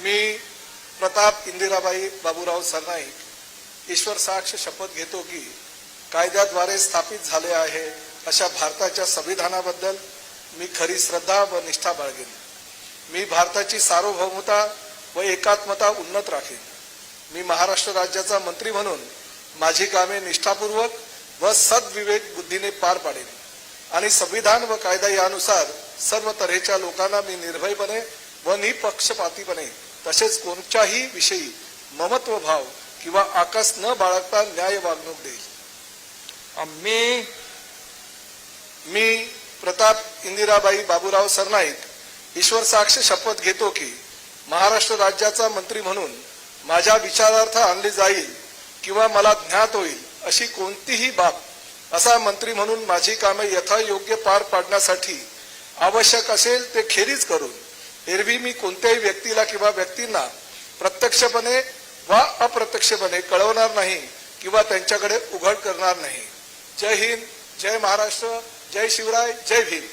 मी प्रताप इंदिराबाई बाबूराव सरनाईक ईश्वर साक्ष शपथ घेतो की कायद्याद्वारे स्थापित झाले आहे अशा भारताच्या संविधानाबद्दल मी खरी श्रद्धा व निष्ठा बाळगेन. मी भारताची सार्वभौमता व एकात्मता उन्नत राखेन. मी महाराष्ट्र राज्याचा मंत्री म्हणून माझी कामे निष्ठापूर्वक व सद्विवेक बुद्धीने पार पाडेन आणि संविधान व कायदा यानुसार सर्व तऱ्हेच्या लोकांना मी निर्भयपणे व निपक्षपातीपणे तसेच कोणत्याही विषयी ममत्व भाव किंवा आकस न बाळगता न्याय वागणूक देईल. मी प्रताप इंदिराबाई बाबूराव सरनाईक ईश्वर साक्ष शपथ घेतो की महाराष्ट्र राज्याचा मंत्री म्हणून माझ्या विचारार्थ आणली जाईल किंवा मला ज्ञात होईल अशी कोणतीही बाब असा मंत्री म्हणून माझी कामे यथायोग्य पार पाडण्यासाठी आवश्यक असेल ते खेरीज करून एरवी मी कोणत्याही व्यक्तीला किंवा व्यक्तींना प्रत्यक्षपणे वा अप्रत्यक्षपणे कळवणार नाही किंवा त्यांच्याकडे उघड करणार नाही. जय हिंद, जय महाराष्ट्र, जय शिवराय, जय भीम.